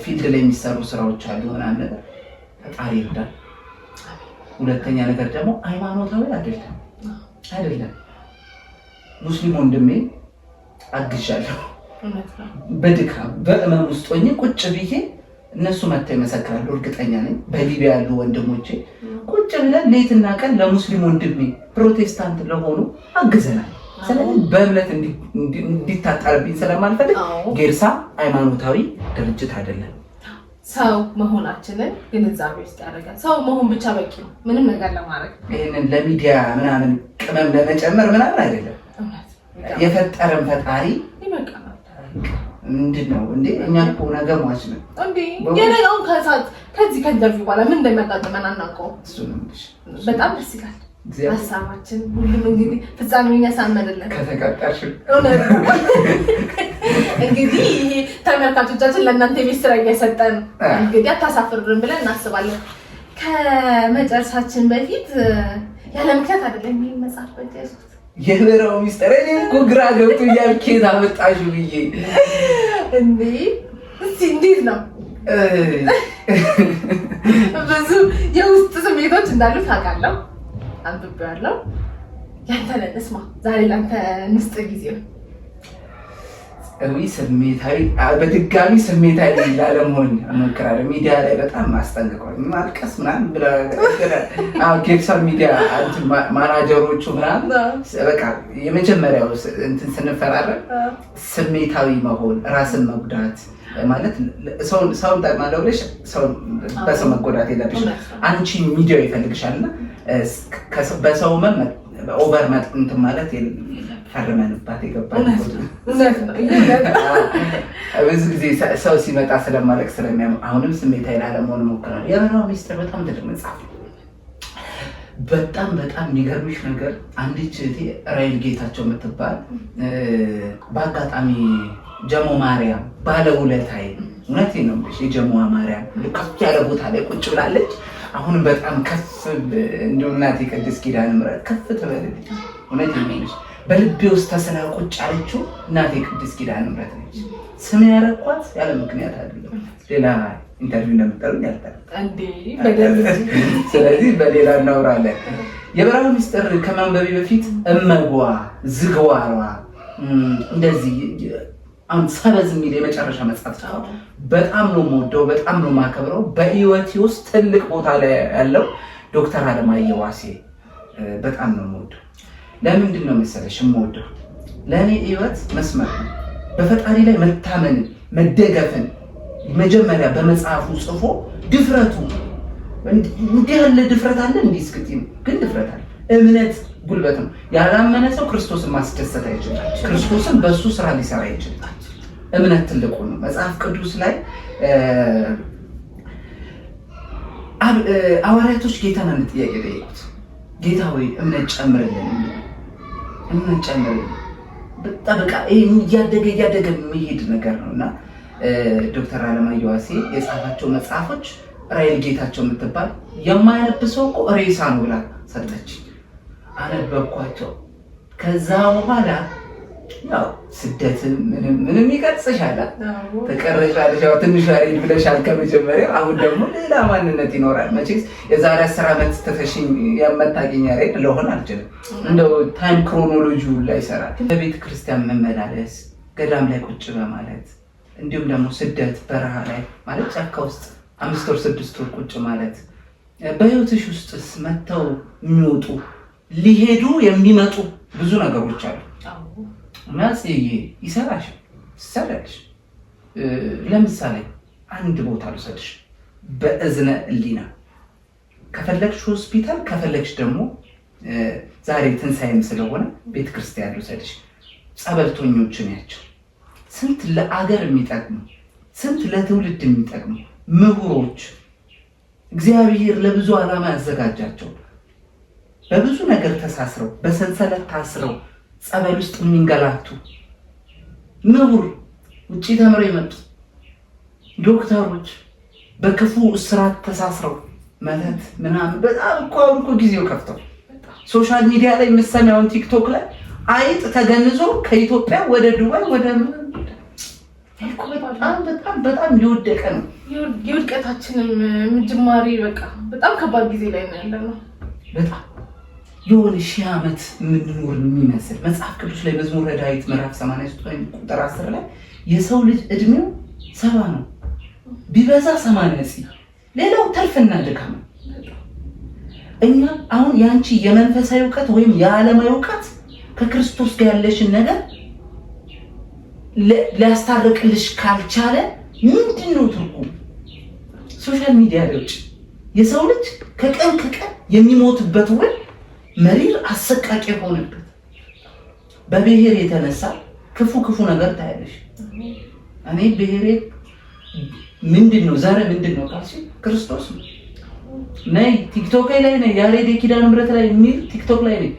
ፊልድ ላይ የሚሰሩ ስራዎች አሉ ምናምን ነገር ፈጣሪ ይርዳል። ሁለተኛ ነገር ደግሞ ሃይማኖታዊ አይደለም። ሙስሊም ወንድሜ አግዣለሁ በድካም በእመም ውስጥ ሆኜ ቁጭ ብዬ እነሱ መጥተው ይመሰክራሉ። እርግጠኛ ነኝ በሊቢያ ያሉ ወንድሞቼ ቁጭ ብለን ሌትና ቀን ለሙስሊም ወንድሜ ፕሮቴስታንት ለሆኑ አግዘናል። ስለዚህ በእምነት እንዲታጠርብኝ ስለማልፈልግ ጌርሳ ሃይማኖታዊ ድርጅት አይደለም። ሰው መሆናችንን ግንዛቤ ውስጥ ያደርጋል። ሰው መሆን ብቻ በቂ ነው ምንም ነገር ለማድረግ። ይሄንን ለሚዲያ ምናምን ቅመም ለመጨመር ምናምን አይደለም። የፈጠረን ፈጣሪ ይመቃናል። ምንድነው እንዴ? እኛ እኮ ነገ ሟች ነን እንዴ? የነገውን ከሰዓት ከዚህ ከኢንተርቪው በኋላ ምን እንደሚያጋጥመን አናውቀውም። በጣም ደስ ይላል ሀሳባችን። ሁሉም እንግዲህ ፍጻሜውን ያሳመረልን ከተቀጠርሽ እንግዲህ ተመልካቾቻችን ለእናንተ ቤት ስራ እየሰጠን እንግዲህ አታሳፍሩን ብለን እናስባለን። ከመጨረሻችን በፊት ያለ ምክንያት አይደለም ይሄን መጽሐፍ በጀሱት የበረው ሚስጥር እኔ እኮ ግራ ገብቶኛል። ኬት አመጣሽው ብዬ እንዴ እስቲ እንዴት ነው? ብዙ የውስጥ ስሜቶች እንዳሉ ታውቃለህ። አንብቤዋለሁ። ያንተን እንስማ ዛሬ ላንተ ንስጥ ጊዜው ስሜታዊ በድጋሚ ስሜታዊ ላለመሆን እሞክራለሁ። ሚዲያ ላይ በጣም አስጠንቅቀዋል። ማልቀስ ምናምን ጌርሳን ሚዲያ ማናጀሮቹ ምናምን በቃ የመጀመሪያው እንትን ስንፈራረም ስሜታዊ መሆን ራስን መጉዳት ማለት ሰውን ጠቅማለሁ ብለሽ በሰው መጎዳት የለብሽም። አንቺ ሚዲያው ይፈልግሻልና በሰው ኦቨር እንትን ማለት ፈርመንባት የገባል። ብዙ ጊዜ ሰው ሲመጣ ስለማለቅ ስለሚያም አሁንም ስሜታዊ ላለመሆን እሞክራለሁ። የበረሃው ሚስጥር በጣም ትልቅ መጽሐፍ ነው። በጣም የሚገርምሽ ነገር አንዲት እህቴ ራይል ጌታቸው የምትባል በአጋጣሚ ጀሞ ማርያም ባለውለታዬ እውነቴን ነው የምልሽ የጀሞ ማርያም ከፍ ያለ ቦታ ላይ ቁጭ ብላለች። አሁንም በጣም ከፍ እንደው እናቴ ቅድስት ኪዳነ ምሕረት ከፍ ትበልልኝ። እውነቴን ነው የምልሽ በልቤ ውስጥ ተስላ ቁጭ ያለችው እናቴ ቅድስት ኪዳነ ምሕረት ነች። ስም ያረኳት ያለ ምክንያት አይደለም። ሌላ ኢንተርቪው እንደምጠሩኝ ያልታል እንዴ በደንብ። ስለዚህ በሌላ እናወራለን። የበረሃ ሚስጥር ከማንበቤ በፊት እመጓ ዝግዋሯ እንደዚህ አሁን ሰበዝ የሚል የመጨረሻ መጽሐፍ በጣም ነው የምወደው፣ በጣም ነው የማከብረው። በህይወቴ ውስጥ ትልቅ ቦታ ላይ ያለው ዶክተር አለማየሁ ዋሴ በጣም ነው የምወደው። ለምንድን ነው መሰለሽ የምወደው? ለእኔ ህይወት መስመር ነው። በፈጣሪ ላይ መታመን መደገፍን መጀመሪያ በመጽሐፉ ጽፎ ድፍረቱ እንዲህ ያለ ድፍረት አለ እንዲህ እስክቲ ነው፣ ግን ድፍረት አለ። እምነት ጉልበት ነው። ያላመነ ሰው ክርስቶስን ማስደሰት አይችልም። ክርስቶስን በሱ ስራ ሊሰራ ይችላል። እምነት ትልቁ ነው። መጽሐፍ ቅዱስ ላይ ሐዋርያቶች ጌታን አንድ ጥያቄ ጠየቁት። ጌታ ሆይ እምነት ጨምርልን፣ እምነት ጨምርልን። በቃ ይሄ እያደገ የሚሄድ ነገር ነውና ዶክተር አለማየሁ ዋሴ የጻፋቸው መጽሐፎች ራይል ጌታቸው የምትባል የማያነብሰው እኮ ሬሳ ነው ብላ ሰጠች። አነበብኳቸው። ከዛ በኋላ ያው ስደት ምንም ይቀርጽሻል፣ ተቀረሻለሽ። ያው ትንሽ ራይል ብለሻል ከመጀመሪያው። አሁን ደግሞ ሌላ ማንነት ይኖራል። መቼስ የዛሬ 10 ዓመት ተፈሽኝ ያመጣገኛ ራይል ለሆነ አልችልም። እንደው ታይም ክሮኖሎጂው ላይ ይሰራል። በቤተ ክርስቲያን መመላለስ፣ ገዳም ላይ ቁጭ በማለት እንዲሁም ደግሞ ስደት በረሃ ላይ ማለት ጫካ ውስጥ 5 ወር 6 ወር ቁጭ ማለት። በህይወትሽ ውስጥስ መተው የሚወጡ ሊሄዱ የሚመጡ ብዙ ነገሮች አሉ። ማጽዬ ይሰራልሽ። ለምሳሌ አንድ ቦታ ልውሰድሽ። በእዝነ ህሊና ከፈለግሽ ሆስፒታል፣ ከፈለግሽ ደግሞ ዛሬ ትንሣኤም ስለሆነ ቤተክርስቲያን ልውሰድሽ። ጸበልተኞችን ያቸው ስንት ለአገር የሚጠቅሙ ስንት ለትውልድ የሚጠቅሙ ምሁሮች እግዚአብሔር ለብዙ ዓላማ ያዘጋጃቸው በብዙ ነገር ተሳስረው በሰንሰለት ታስረው ጸበል ውስጥ የሚንገላቱ ምሁር ውጪ ተምረው የመጡ ዶክተሮች በክፉ እስራት ተሳስረው መተት ምናምን በጣም እኮ ጊዜው ከፍተው ሶሻል ሚዲያ ላይ የምትሰሚያውን ቲክቶክ ላይ አይጥ ተገንዞ ከኢትዮጵያ ወደ ዱባይ ወደ በጣም የወደቀ ነው። የውድቀታችንም ጅማሬ በቃ በጣም ከባድ ጊዜ ላይ ነው ያለነው። በጣም የሆነ 1000 ዓመት የምንኖር የሚመስል መጽሐፍ ቅዱስ ላይ መዝሙረ ዳዊት ምዕራፍ 83 ቁጥር 10 ላይ የሰው ልጅ እድሜው 70 ነው ቢበዛ 80 ሌላው ተርፍና ድካም ነው። እኛ አሁን ያንቺ የመንፈሳዊ እውቀት ወይም የዓለማዊ እውቀት ከክርስቶስ ጋር ያለሽን ነገር ሊያስታርቅልሽ ካልቻለ ምንድነው ትርጉም? ሶሻል ሚዲያ ላይ የሰው ልጅ ከቀን የሚሞትበት ወይ መሪር አሰቃቂ ሆነበት በብሔር የተነሳ ክፉ ነገር ታያለሽ። እኔ ብሔሬ ምንድነው ዛሬ ምንድነው ካልሽ ክርስቶስ ነው። ነይ ቲክቶክ ላይ ነይ ያሬድ ኪዳነ ምሕረት ላይ የሚል ቲክቶክ ላይ ነይ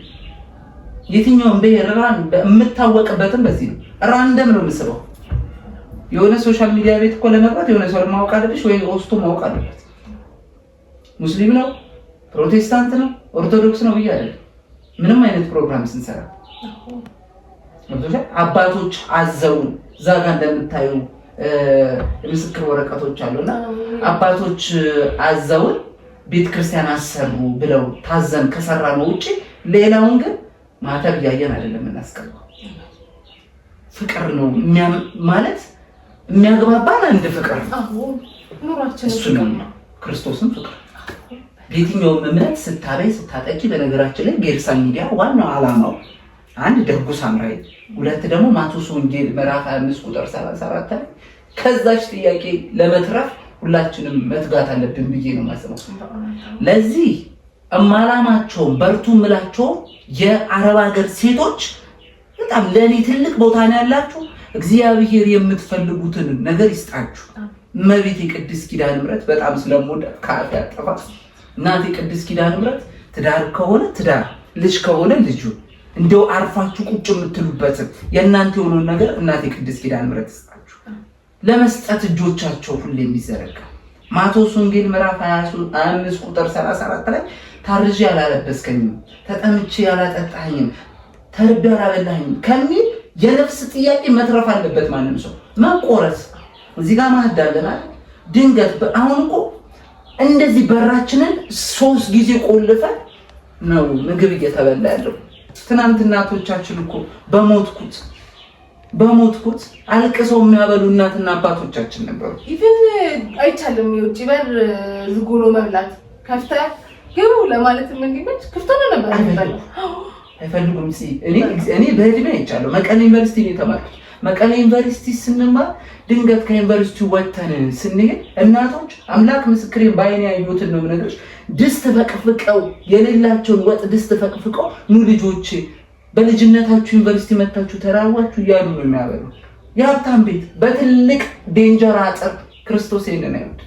የትኛውን ብሔር የምታወቅበትም በዚህ ነው። ራንደም ነው የምስበው። የሆነ ሶሻል ሚዲያ ቤት እኮ ለመግባት የሆነ ሰው ማወቅ አለብሽ ወይ ኦስቶ ማወቅ አለበት። ሙስሊም ነው፣ ፕሮቴስታንት ነው፣ ኦርቶዶክስ ነው ብያለሁ። ምንም አይነት ፕሮግራም ስንሰራ አባቶች አዘውን እዛ ጋር እንደምታዩ የምስክር ወረቀቶች አሉና አባቶች አዘውን ቤተክርስቲያን አሰሩ ብለው ታዘን ከሰራ ነው ውጪ ሌላውን ግን ማተብ ያየን አይደለም እናስቀርበው። ፍቅር ነው ማለት የሚያግባባን አንድ ፍቅር ነው። እሱ ነው ክርስቶስን ፍቅር። የትኛውም እምነት ስታበይ ስታጠቂ፣ በነገራችን ላይ ጌርሳን ሚዲያ ዋናው ዓላማው አንድ ደጉ ሳምራዊ፣ ሁለት ደግሞ ማቴዎስ ወንጌል ምዕራፍ 5 ቁጥር 34 ላይ ከዛች ጥያቄ ለመትረፍ ሁላችንም መትጋት አለብን ብዬ ነው የማስበው። ለዚህ እማላማቸውን በርቱ ምላቸው የአረብ ሀገር ሴቶች በጣም ለኔ ትልቅ ቦታ ነው ያላችሁ። እግዚአብሔር የምትፈልጉትን ነገር ይስጣችሁ። እመቤቴ ቅድስት ኪዳነ ምሕረት በጣም ስለምወዳት ካፍ ያጠፋ እናቴ ቅድስት ኪዳነ ምሕረት ትዳር ከሆነ ትዳር፣ ልጅ ከሆነ ልጁ እንደው አርፋችሁ ቁጭ የምትሉበትን የእናንተ የሆነውን ነገር እናቴ ቅድስት ኪዳነ ምሕረት ይስጣችሁ። ለመስጠት እጆቻቸው ሁሌ የሚዘረጋ ማቴዎስ ወንጌል ምዕራፍ 25 ቁጥር 34 ላይ ታርዤ ያላለበስከኝም፣ ተጠምቼ ያላጠጣኸኝም፣ ተርቤ ያላበላኸኝም ከሚል የነፍስ ጥያቄ መትረፍ አለበት። ማንም ሰው መቆረስ እዚህ ጋር ማህዳለናል ድንገት አሁን እኮ እንደዚህ በራችንን 3 ጊዜ ቆልፈን ነው ምግብ እየተበላ ያለው። ትናንት እናቶቻችን እኮ በሞትኩት አልቅሰው የሚያበሉ እናትና አባቶቻችን ነበሩ። ኢቭን አይቻልም የውጭ በር ዝግ ሆኖ መብላት ከፍተህ ግቡ ለማለት እንዲመች ክፍት ሆኖ ነበር የሚበላው። አይፈልጉም። እኔ በእድሜ አይቻለሁ። መቀሌ ዩኒቨርሲቲ ነው የተማርኩት። መቀሌ ዩኒቨርሲቲ ስንማር ድንገት ከዩኒቨርሲቲው ወጥተን ስንሄድ እናቶች አምላክ ምስክሬን ባይኔ ያዩትን ነው የምነግርሽ፣ ድስት ፈቅፍቀው የሌላቸውን ወጥ ድስት ፈቅፍቀው ኑ ልጆቼ በልጅነታችሁ ዩኒቨርሲቲ መታችሁ ተራዋችሁ እያሉ ነው የሚያበሉ። የሀብታም ቤት በትልቅ ዴንጀር አጥር ክርስቶስ ይሄንን አይወድ።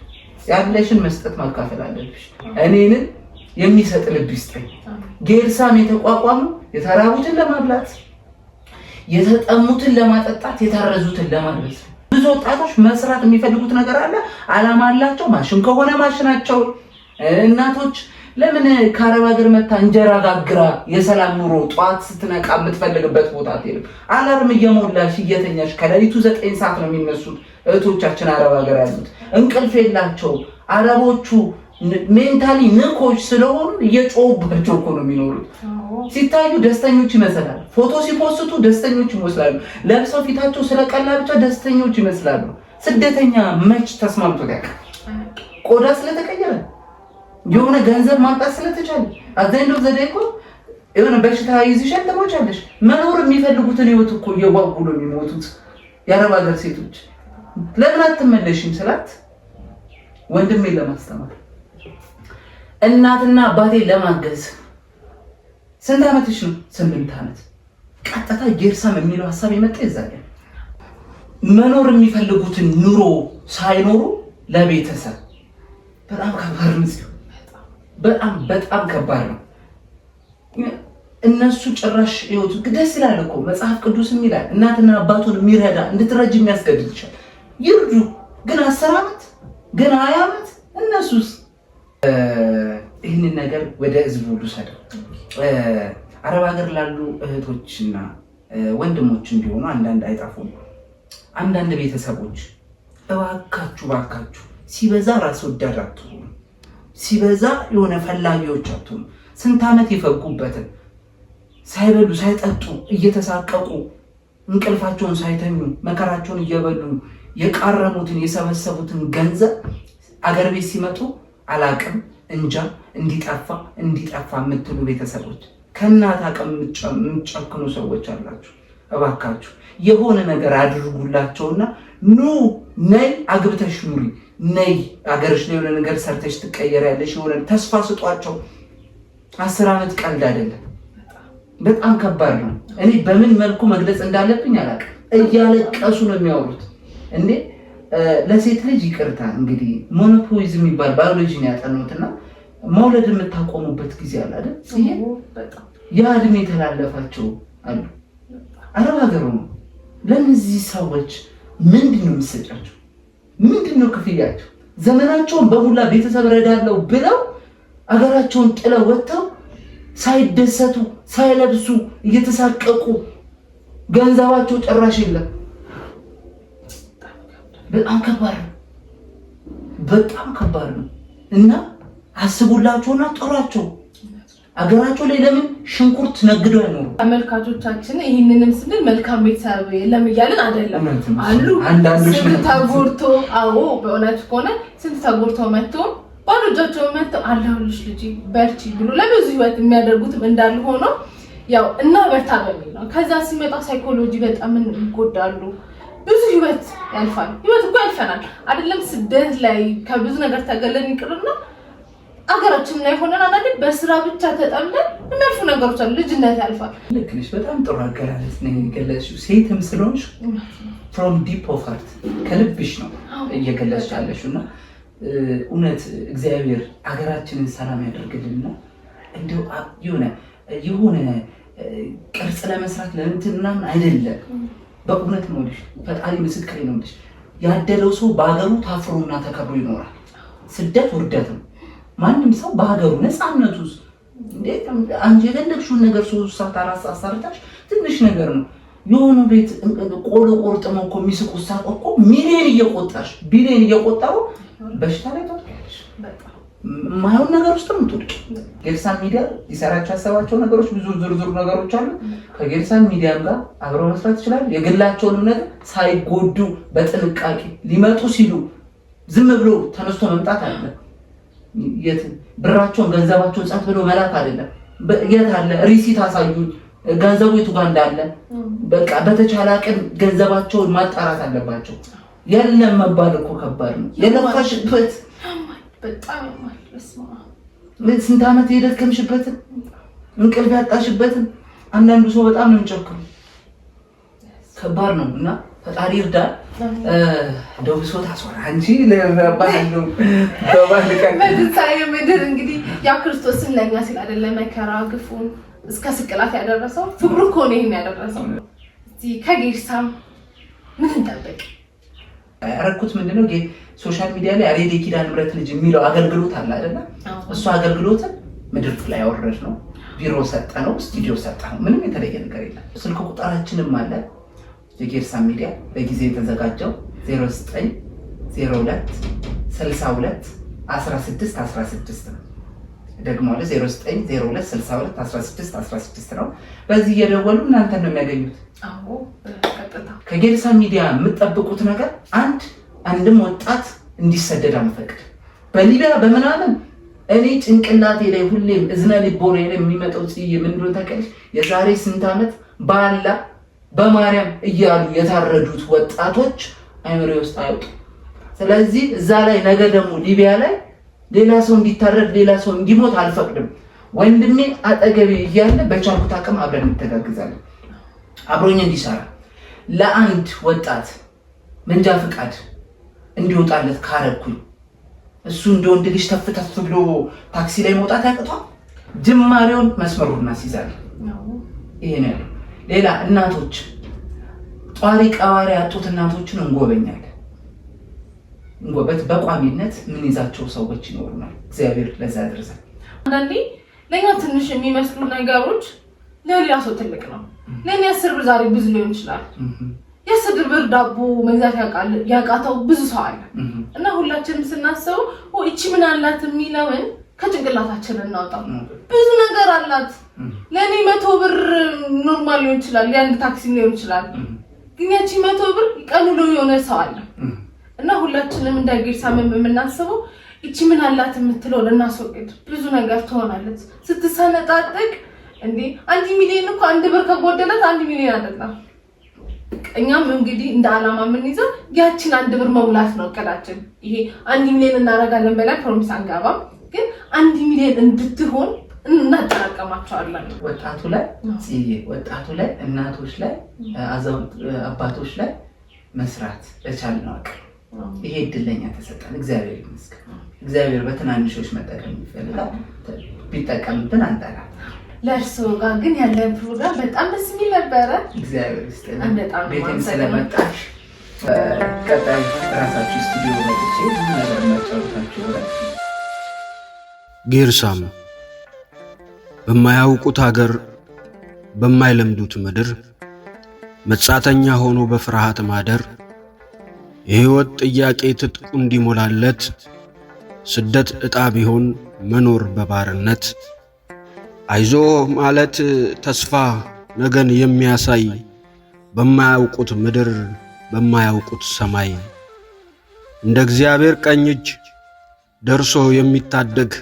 ያለሽን መስጠት ማካፈል አለብሽ። እኔንን የሚሰጥ ልብ ይስጠኝ። ጌርሳም የተቋቋመው የተራቡትን ለማብላት፣ የተጠሙትን ለማጠጣት፣ የታረዙትን ለማልበስ። ብዙ ወጣቶች መስራት የሚፈልጉት ነገር አለ፣ አላማ አላቸው። ማሽን ከሆነ ማሽናቸው። እናቶች ለምን ከአረብ ሀገር መታ እንጀራ ጋግራ የሰላም ኑሮ ጧት ስትነቃ የምትፈልግበት ቦታ አትሄድም? አላርም እየሞላሽ እየተኛሽ ከሌሊቱ 9 ሰዓት ነው የሚነሱት እህቶቻችን አረብ ሀገር ያሉት። እንቅልፍ የላቸው አረቦቹ ሜንታሊ ንኮች ስለሆኑ እየጮሁባቸው እኮ ነው የሚኖሩት። ሲታዩ ደስተኞች ይመስላሉ። ፎቶ ሲፖስቱ ደስተኞች ይመስላሉ። ለብሰው ፊታቸው ስለቀላ ብቻ ደስተኞች ይመስላሉ። ስደተኛ መች ተስማምቶት ያውቃል? ቆዳ ስለተቀየረ የሆነ ገንዘብ ማምጣት ስለተቻለ አዘንዶ ዘዴኮ የሆነ በሽታ ይዝሻል ተሞቻለሽ። መኖር የሚፈልጉትን ህይወት እኮ እየዋጉ ነው የሚሞቱት የአረብ ሀገር ሴቶች። ለምን አትመለሽም ስላት ወንድሜን ለማስተማር እናትና አባቴ ለማገዝ። ስንት ዓመትሽ ነው? 8 ዓመት። ቀጥታ ጌርሳም የሚለው ሐሳብ የመጣ ይዛል። መኖር የሚፈልጉትን ኑሮ ሳይኖሩ ለቤተሰብ በጣም ከባድ ነው። በጣም ከባድ ነው። እነሱ ጭራሽ ይወጡ ደስ ይላል እኮ መጽሐፍ ቅዱስም ይላል እናትና አባቱን የሚረዳ እንድትረጅ የሚያስገድድ ይችላል። ይርዱ ግን 10 ዓመት ግን 20 ዓመት እነሱስ ይህንን ነገር ወደ ህዝቡ ሁሉ ሰደው አረብ ሀገር ላሉ እህቶችና ወንድሞች እንዲሆኑ አንዳንድ አይጣፉም። አንዳንድ ቤተሰቦች እባካችሁ ሲበዛ ራስ ወዳድ አትሁኑ። ሲበዛ የሆነ ፈላጊዎች አትሁኑ። ስንት ዓመት የፈጉበትን ሳይበሉ ሳይጠጡ እየተሳቀቁ እንቅልፋቸውን ሳይተኙ መከራቸውን እየበሉ የቃረሙትን የሰበሰቡትን ገንዘብ አገር ቤት ሲመጡ አላቅም እንጃ እንዲጠፋ የምትሉ ቤተሰቦች ከእናት አቅም የምትጨክኑ ሰዎች አላችሁ። እባካችሁ የሆነ ነገር አድርጉላቸውና ኑ ነይ አግብተሽ ኑሪ፣ ነይ አገርሽ ላይ የሆነ ነገር ሰርተሽ ትቀየሪያለሽ፣ የሆነ ተስፋ ስጧቸው። 10 ዓመት ቀልድ አይደለም። በጣም ከባድ ነው። እኔ በምን መልኩ መግለጽ እንዳለብኝ አላውቅም። እያለቀሱ ነው የሚያወሩት እንዴ። ለሴት ልጅ ይቅርታ እንግዲህ ሞኖፖሊዝም የሚባል ባዮሎጂ ነው ያጠናሁትና መውለድ የምታቆሙበት ጊዜ አለ አይደል? ያ እድሜ የተላለፋቸው አሉ። አረብ ሀገር ነው። ለእነዚህ ሰዎች ምንድን ነው የምትሰጫቸው? ምንድን ነው ክፍያቸው? ዘመናቸውን በሙላ ቤተሰብ ረዳለው ብለው አገራቸውን ጥለው ወጥተው ሳይደሰቱ ሳይለብሱ እየተሳቀቁ ገንዘባቸው ጭራሽ የለም። በጣም ከባድ ነው እና አስቡላቸውና ጥሯቸው። አገራቸው ላይ ለምን ሽንኩርት ነግደው አይኖሩ? ተመልካቾቻችን ይህንንም ስንል መልካም ቤተሰብ የለም እያልን አይደለም። አሉ ስንት ተጎድቶ በእውነት ከሆነ ስንት ተጎድቶ መጥቶ ባዶ እጃቸውን መጥተው አለሁልሽ ልጅ በርቺ ብሎ ለብዙ ህይወት የሚያደርጉትም እንዳሉ ሆኖ ያው እና በርታ በሚል ነው። ከዛ ሲመጣ ሳይኮሎጂ በጣም ይጎዳሉ። ብዙ ህይወት ያልፋል። ህይወት እኮ ያልፈናል አይደለም? ስደት ላይ ከብዙ ነገር ተገለን ይቅርና አገራችን ላይ ሆነን አንዳንዴ በስራ ብቻ ተጠምደን የሚያልፉ ነገሮች አሉ። ልጅነት ያልፋል። ልክ ነሽ። በጣም ጥሩ አገላለጽ ነው የገለጽሽው። ሴትም ስለሆንሽ from deep of heart ከልብሽ ነው እየገለጽሽ ያለሽው እና እውነት እግዚአብሔር አገራችንን ሰላም ያደርግልንና እንደው የሆነ ቅርጽ ለመስራት ለእንትን ምናምን አይደለም። በእውነት ነው ልጅ ፈጣሪ ምስክሬ ነው ልጅ ያደለው ሰው በሀገሩ ታፍሮና ተከብሮ ይኖራል። ስደት ውርደት ነው። ማንም ሰው በሀገሩ ነፃነቱስ እንዴት አንቺ የፈለግሽውን ነገር 3 ሰዓት 4 ሰዓት ሰርታሽ ትንሽ ነገር ነው። የሆነ ቤት ቆሎ ቆርጥሞ እኮ የሚስቁት ሳቅ እኮ ሚሊዮን እየቆጣሽ ቢሊዮን እየቆጠሩ በሽታ ላይ ትወድቂያለሽ። ማይሆን ነገር ውስጥ ነው የምትወድቂው። ጌርሳም ሚዲያ ሊሰራቸው ያሰባቸው ነገሮች ብዙ ዝርዝር ነገሮች አሉ። ከጌርሳም ሚዲያም ጋር አብረው መስራት ይችላሉ። የግላቸውንም ነገር ሳይጎዱ በጥንቃቄ ሊመጡ ሲሉ ዝም ብሎ ተነስቶ መምጣት አለ። የት ብራቸውን ገንዘባቸውን ጻፍ ብሎ መላክ አይደለም። የት አለ ሪሲት አሳዩኝ፣ ገንዘቡ የቱ ጋር እንዳለ በቃ በተቻለ አቅም ገንዘባቸውን ማጣራት አለባቸው። የለም መባል እኮ ከባድ ነው። የለፋሽበት በጣም ማለት ነው። ስንት ዓመት የደከምሽበትን እንቅልፍ ያጣሽበትን አንዳንዱ ሰው በጣም ነው የሚጨክሩ። ከባድ ነው እና ፈጣሪ ይርዳ። ደውሶ ታስወራ እንጂ ለባንዱ በትንሣኤ ምድር እንግዲህ ያ ክርስቶስን ለኛ ሲል አይደለ መከራ ግፉን እስከ ስቅላት ያደረሰው ፍቅሩ እኮ ነው ይሄን ያደረሰው። እዚህ ከጌርሳም ምን እንጠብቅ? ያረኩት ምንድነው ሶሻል ሚዲያ ላይ አሬዲ ኪዳነ ምሕረት ልጅ የሚለው አገልግሎት አለ አይደለ? እሱ አገልግሎትን ምድር ላይ ያወረድ ነው። ቢሮ ሰጠ ነው፣ ስቱዲዮ ሰጠ ነው። ምንም የተለየ ነገር የለም። ስልክ ቁጥራችንም አለ። የጌርሳም ሚዲያ በጊዜ የተዘጋጀው 0902 62 16 16 ነው። ደግሞ አለ 0902 62 16 16 ነው። በዚህ እየደወሉ እናንተን ነው የሚያገኙት። አዎ ቀጥታ ከጌርሳም ሚዲያ የምትጠብቁት ነገር አንድም ወጣት እንዲሰደድ አንፈቅድ። በሊቢያ በመናለም እኔ ጭንቅላቴ ላይ ሁሌም እዝነ ልቦና ላይ የሚመጣው ጽዬ ምን እንደሆነ ታውቂያለሽ? የዛሬ ስንት ዓመት ባላ በማርያም እያሉ የታረዱት ወጣቶች አይምሮ ውስጥ አይወጡ። ስለዚህ እዛ ላይ ነገ ደግሞ ሊቢያ ላይ ሌላ ሰው እንዲታረድ ሌላ ሰው እንዲሞት አልፈቅድም። ወንድሜ አጠገቤ እያለ በቻልኩት አቅም አብረን እንተጋግዛለን። አብሮኝ እንዲሰራ ለአንድ ወጣት መንጃ ፍቃድ እንዲወጣለት ካረኩኝ እሱ እንደወንድ ልጅ ተፍተፍ ብሎ ታክሲ ላይ መውጣት ያቅቷል። ጅማሬውን መስመሩን እናስይዛለን። ይሄ ነው ያለው። ሌላ እናቶች ጧሪ ቀዋሪ ያጡት እናቶችን እንጎበኛለን። እንጎበት በቋሚነት ምን ይዛቸው ሰዎች ይኖሩናል። እግዚአብሔር ለዛ ያድርሰን። አንዳንዴ ለኛ ትንሽ የሚመስሉ ነገሮች ለሌላ ሰው ትልቅ ነው። ለኛ 10 ብር ዛሬ ብዙ ሊሆን ይችላል። የ10 ብር ዳቦ መግዛት ያቃተው ብዙ ሰው አለ እና ሁላችንም ስናስበው እቺ ምን አላት የሚለውን ከጭንቅላታችን እናውጣው። ብዙ ነገር አላት። ለኔ 100 ብር ኖርማል ሊሆን ይችላል፣ የአንድ ታክሲ ሊሆን ይችላል። ግን ያቺ 100 ብር ቀኑ ነው የሆነ ሰው አለ እና ሁላችንም እንደ ጌርሳም የምናስበው እቺ ምን አላት የምትለው ለናስወቅድ ብዙ ነገር ትሆናለች። ስትሰነጣጥቅ እንዴ 1 ሚሊዮን እኮ 1 ብር ከጎደለት 1 ሚሊዮን አይደለም። እኛም እንግዲህ እንደ ዓላማ የምንይዘው ያቺን 1 ብር መሙላት ነው እቅዳችን። ይሄ 1 ሚሊዮን እናደርጋለን ብለን ፕሮሚስ አንገባም፣ ግን 1 ሚሊዮን እንድትሆን እናጠራቀማቸዋለን። ወጣቱ ላይ እናቶች ላይ አዛውንት አባቶች ላይ መስራት ለቻልነው አቅም ይሄ እድለኛ ተሰጠን። እግዚአብሔር ይመስገን። እግዚአብሔር በትናንሾች መጠቀም ይፈልጋል። ቢጠቀምብን አንጠላ። ለእርሶ ጋር ግን ያለን ፕሮግራም በጣም ደስ የሚል ነበረ። እግዚአብሔር ይመስገን። ቤቴን ስለመጣሽ ቀጣይ ራሳችሁ ስቱዲዮ መጥቼ ብዙ ነገር ማጫወታችሁ። ጌርሳም በማያውቁት ሀገር በማይለምዱት ምድር መጻተኛ ሆኖ በፍርሃት ማደር የሕይወት ጥያቄ ትጥቁ እንዲሞላለት ስደት ዕጣ ቢሆን መኖር በባርነት አይዞ ማለት ተስፋ ነገን የሚያሳይ በማያውቁት ምድር በማያውቁት ሰማይ እንደ እግዚአብሔር ቀኝ እጅ ደርሶ የሚታደግ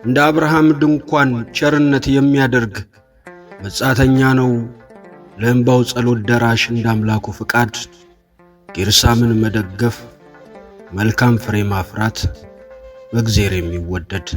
እንደ አብርሃም ድንኳን ቸርነት የሚያደርግ መጻተኛ ነው ለእንባው ጸሎት ደራሽ እንደ አምላኩ ፍቃድ ጌርሳምን መደገፍ መልካም ፍሬ ማፍራት በእግዚአብሔር የሚወደድ